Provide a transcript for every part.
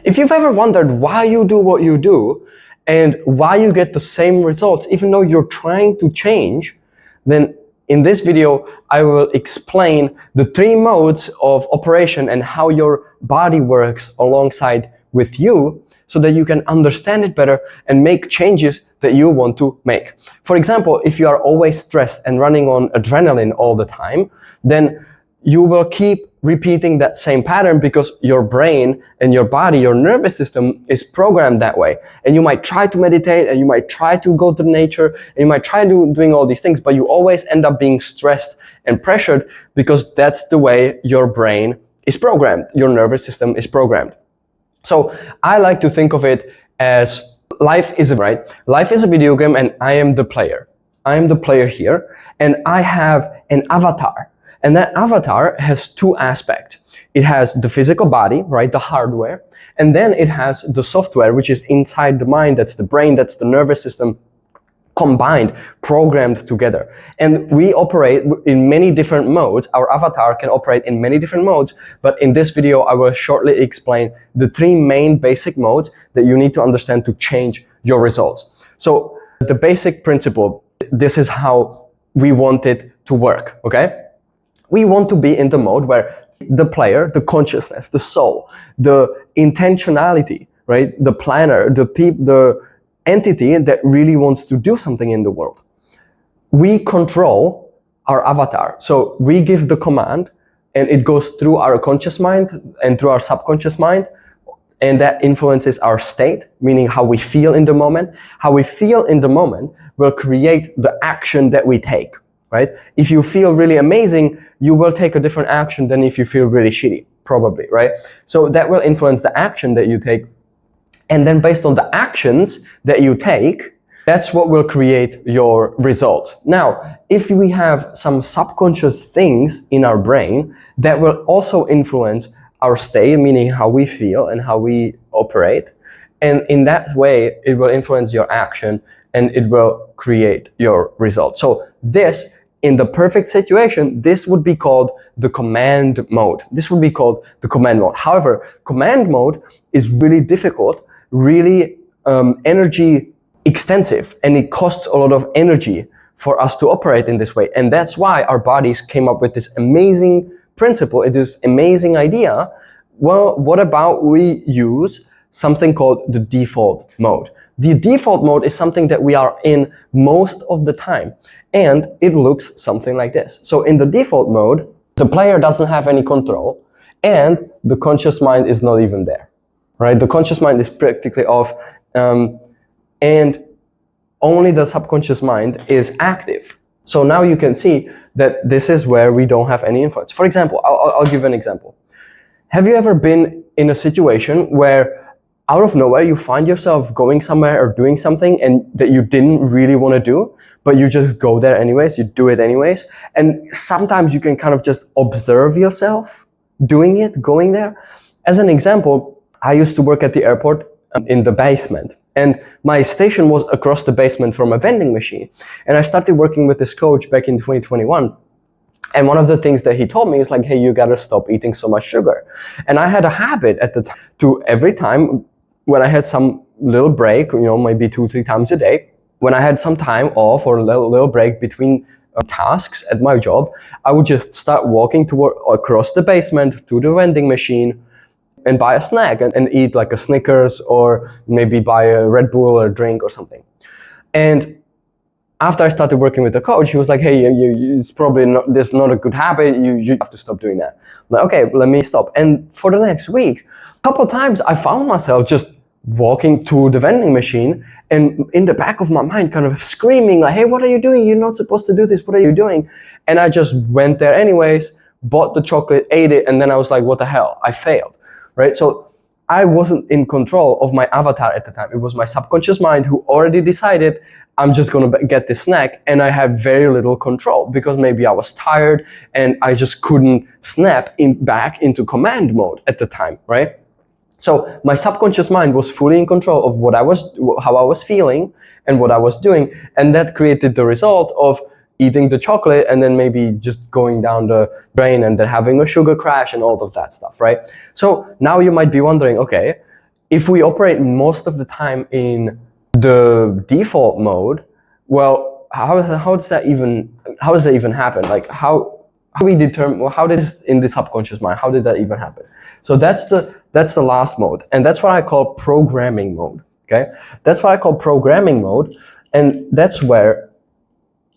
If you've ever wondered why you do what you do and why you get the same results even though you're trying to change, then in this video I will explain the 3 modes of operation and how your body works alongside with you so that you can understand it better and make changes that you want to make. For example, if you are always stressed and running on adrenaline all the time, then you will keep repeating that same pattern because your brain and your body, your nervous system is programmed that way. And you might try to meditate and you might try to go to nature and you might try doing all these things, but you always end up being stressed and pressured because that's the way your brain is programmed. Your nervous system is programmed. So I like to think of it as life is a video game and I am the player. I am the player here and I have an avatar. And that avatar has 2 aspects. It has the physical body, right, the hardware, and then it has the software, which is inside the mind, that's the brain, that's the nervous system, combined, programmed together. And we operate in many different modes. Our avatar can operate in many different modes, but in this video I will shortly explain the 3 main basic modes that you need to understand to change your results. So the basic principle, this is how we want it to work, okay? We want to be in the mode where the player, the consciousness, the soul, the intentionality, right? The planner, the entity that really wants to do something in the world. We control our avatar. So we give the command and it goes through our conscious mind and through our subconscious mind, and that influences our state, meaning how we feel in the moment. How we feel in the moment will create the action that we take. Right? If you feel really amazing, you will take a different action than if you feel really shitty, probably, right? So that will influence the action that you take. And then based on the actions that you take, that's what will create your result. Now, if we have some subconscious things in our brain, that will also influence our state, meaning how we feel and how we operate. And in that way, it will influence your action and it will create your result. So this, in the perfect situation, this would be called the command mode. This would be called the command mode. However, command mode is really difficult, really energy extensive, and it costs a lot of energy for us to operate in this way. And that's why our bodies came up with this amazing principle, this amazing idea. Well, what about we use something called the default mode? The default mode is something that we are in most of the time, and it looks something like this. So in the default mode, the player doesn't have any control, and the conscious mind is not even there, right? The conscious mind is practically off, and only the subconscious mind is active. So now you can see that this is where we don't have any influence. For example, I'll give an example. Have you ever been in a situation where out of nowhere you find yourself going somewhere or doing something and that you didn't really want to do, but you just go there anyways, you do it anyways, and sometimes you can kind of just observe yourself doing it, going there? As an example, I used to work at the airport in the basement, and my station was across the basement from a vending machine, and I started working with this coach back in 2021. And one of the things that he told me is like, hey, you gotta stop eating so much sugar. And I had a habit at the time to every time when I had some little break, maybe 2-3 times a day, when I had some time off or a little break between tasks at my job, I would just start walking across the basement to the vending machine and buy a snack and eat like a Snickers or maybe buy a Red Bull or a drink or something. And after I started working with the coach, he was like, hey, it's probably this not a good habit. You have to stop doing that. I'm like, okay, let me stop. And for the next week, a couple of times I found myself just walking to the vending machine and in the back of my mind kind of screaming like, hey, what are you doing? You're not supposed to do this. What are you doing? And I just went there anyways, bought the chocolate, ate it, and then I was like, what the hell? I failed, right? So I wasn't in control of my avatar at the time. It was my subconscious mind who already decided I'm just going to get this snack, and I had very little control because maybe I was tired and I just couldn't snap back into command mode at the time, right? So my subconscious mind was fully in control of how I was feeling and what I was doing, and that created the result of eating the chocolate and then maybe just going down the drain and then having a sugar crash and all of that stuff, right? So now you might be wondering, okay, if we operate most of the time in the default mode, well, how does that even happen? Like how we determine, well, how does in the subconscious mind, how did that even happen? So that's the last mode, and that's what I call programming mode. Okay, that's what I call programming mode, and that's where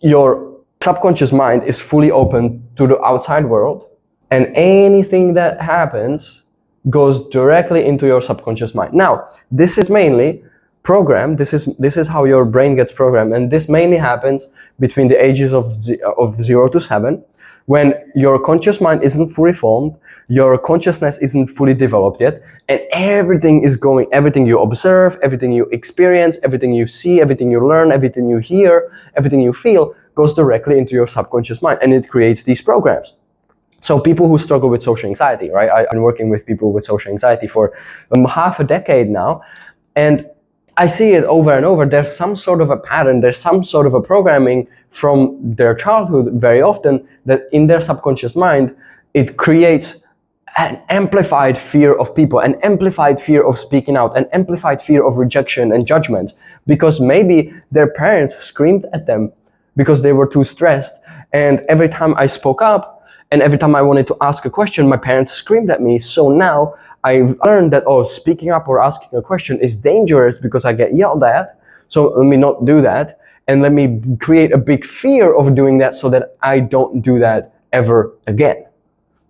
your subconscious mind is fully open to the outside world, and anything that happens goes directly into your subconscious mind. Now, this is mainly programmed. This is how your brain gets programmed, and this mainly happens between the ages of 0 to 7, when your conscious mind isn't fully formed, your consciousness isn't fully developed yet, and everything you observe, everything you experience, everything you see, everything you learn, everything you hear, everything you feel goes directly into your subconscious mind, and it creates these programs. So people who struggle with social anxiety, right? I've been working with people with social anxiety for half a decade now, and I see it over and over. There's some sort of a pattern, there's some sort of a programming from their childhood very often that in their subconscious mind, it creates an amplified fear of people, an amplified fear of speaking out, an amplified fear of rejection and judgment, because maybe their parents screamed at them because they were too stressed, and every time I spoke up, and every time I wanted to ask a question, my parents screamed at me. So now I've learned that, oh, speaking up or asking a question is dangerous because I get yelled at. So let me not do that. And let me create a big fear of doing that so that I don't do that ever again.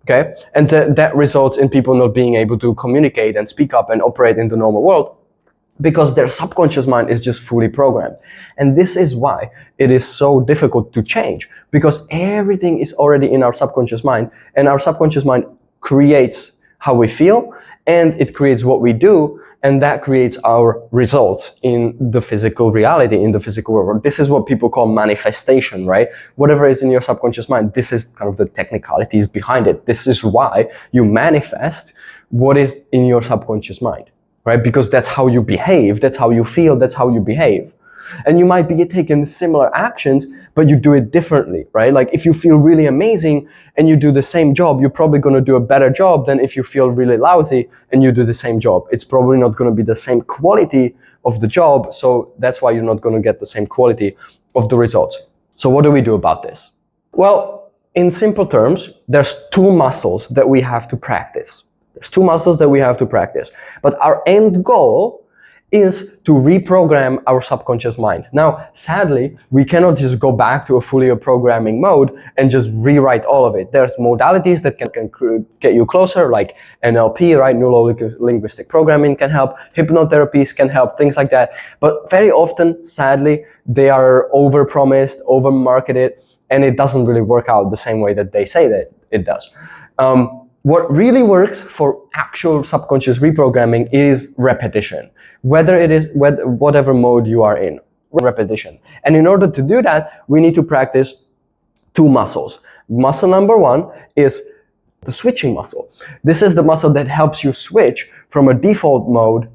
Okay? And that results in people not being able to communicate and speak up and operate in the normal world, because their subconscious mind is just fully programmed. And this is why it is so difficult to change, because everything is already in our subconscious mind, and our subconscious mind creates how we feel, and it creates what we do, and that creates our results in the physical reality, in the physical world. This is what people call manifestation, right? Whatever is in your subconscious mind, this is kind of the technicalities behind it. This is why you manifest what is in your subconscious mind. Right? Because that's how you behave, that's how you feel, that's how you behave. And you might be taking similar actions, but you do it differently, right? Like if you feel really amazing and you do the same job, you're probably going to do a better job than if you feel really lousy and you do the same job. It's probably not going to be the same quality of the job, so that's why you're not going to get the same quality of the results. So what do we do about this? Well, in simple terms, there's two muscles that we have to practice. There's two muscles that we have to practice. But our end goal is to reprogram our subconscious mind. Now, sadly, we cannot just go back to a fully programming mode and just rewrite all of it. There's modalities that can get you closer, like NLP, right? Neuro-linguistic programming can help, hypnotherapies can help, things like that. But very often, sadly, they are over-promised, over-marketed, and it doesn't really work out the same way that they say that it does. What really works for actual subconscious reprogramming is repetition, whatever mode you are in, repetition. And in order to do that, we need to practice two muscles. Muscle number one is the switching muscle. This is the muscle that helps you switch from a default mode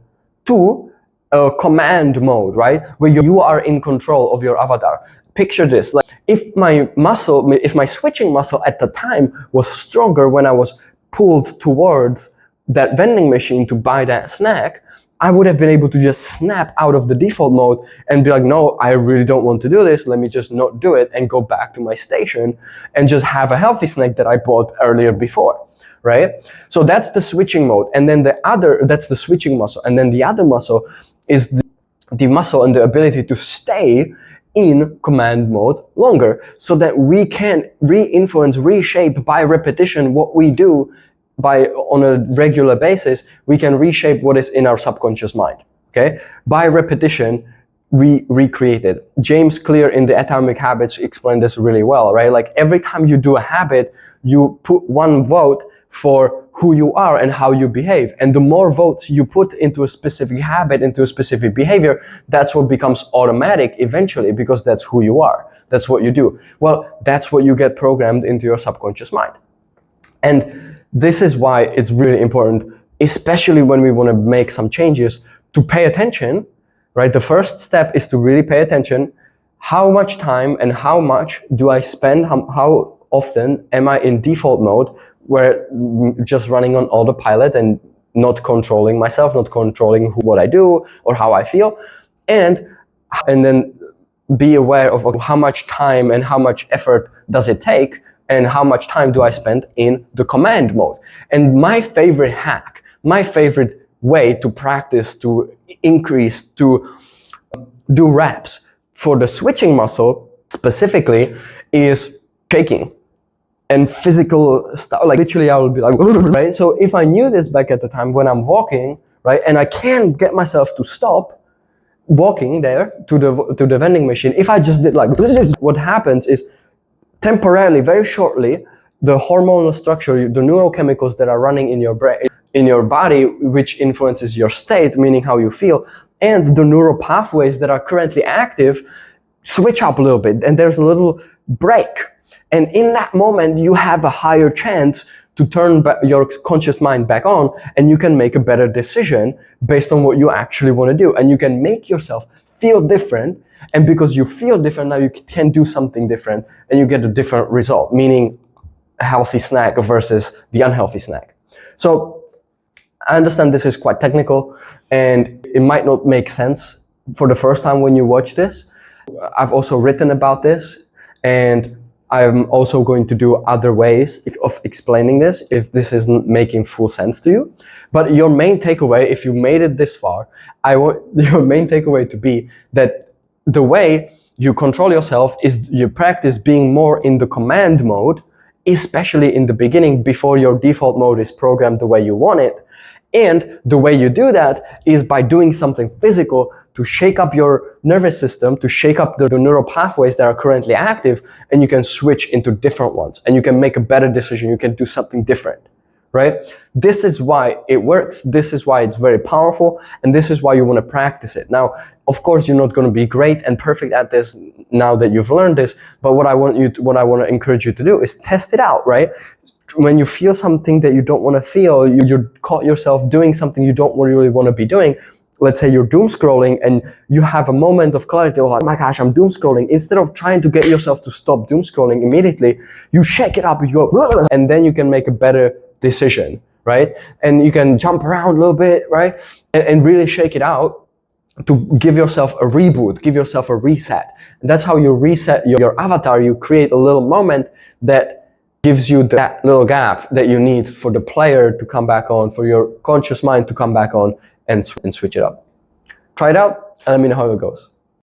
to a command mode, right? Where you are in control of your avatar. Picture this, like if my switching muscle at the time was stronger when I was pulled towards that vending machine to buy that snack, I would have been able to just snap out of the default mode and be like, no, I really don't want to do this. Let me just not do it and go back to my station and just have a healthy snack that I bought earlier before, right? So that's the switching mode. And then that's the switching muscle. And then the other muscle is the muscle and the ability to stay in command mode longer, so that we can re-influence, reshape by repetition what we do on a regular basis. We can reshape what is in our subconscious mind, okay? By repetition, we recreate it. James Clear in the Atomic Habits explained this really well, right? Like every time you do a habit, you put one vote for who you are and how you behave. And the more votes you put into a specific habit, into a specific behavior, that's what becomes automatic eventually, because that's who you are. That's what you do. Well, that's what you get programmed into your subconscious mind. And this is why it's really important, especially when we want to make some changes, to pay attention, right? The first step is to really pay attention. How much time and how much do I spend? How often am I in default mode, where just running on autopilot and not controlling myself, not controlling what I do or how I feel, and then be aware of how much time and how much effort does it take, and how much time do I spend in the command mode. And my favorite hack, my favorite way to practice, to increase, to do reps for the switching muscle specifically is shaking and physical stuff. Like literally I would be like, right? So if I knew this back at the time when I'm walking, right, and I can't get myself to stop walking there to the vending machine, if I just did like, what happens is temporarily, very shortly, the hormonal structure, the neurochemicals that are running in your brain, in your body, which influences your state, meaning how you feel, and the neural pathways that are currently active switch up a little bit, and there's a little break. And in that moment, you have a higher chance to turn your conscious mind back on, and you can make a better decision based on what you actually want to do. And you can make yourself feel different, and because you feel different, now you can do something different, and you get a different result, meaning a healthy snack versus the unhealthy snack. So I understand this is quite technical, and it might not make sense for the first time when you watch this. I've also written about this, and I'm also going to do other ways of explaining this if this isn't making full sense to you. But your main takeaway, if you made it this far, I want your main takeaway to be that the way you control yourself is you practice being more in the command mode, especially in the beginning before your default mode is programmed the way you want it. And the way you do that is by doing something physical to shake up your nervous system, to shake up the neural pathways that are currently active, and you can switch into different ones, and you can make a better decision, you can do something different, right? This is why it works, this is why it's very powerful, and this is why you want to practice it. Now, of course, you're not going to be great and perfect at this now that you've learned this, but what I want to encourage you to do is test it out, right? When you feel something that you don't want to feel, you caught yourself doing something you don't really want to be doing. Let's say you're doom scrolling and you have a moment of clarity, oh my gosh, I'm doom scrolling. Instead of trying to get yourself to stop doom scrolling immediately, you shake it up, you go, and then you can make a better decision, right? And you can jump around a little bit, right? And really shake it out to give yourself a reboot, give yourself a reset. And that's how you reset your avatar. You create a little moment that gives you that little gap that you need for the player to come back on, for your conscious mind to come back on and switch it up. Try it out and let me know how it goes.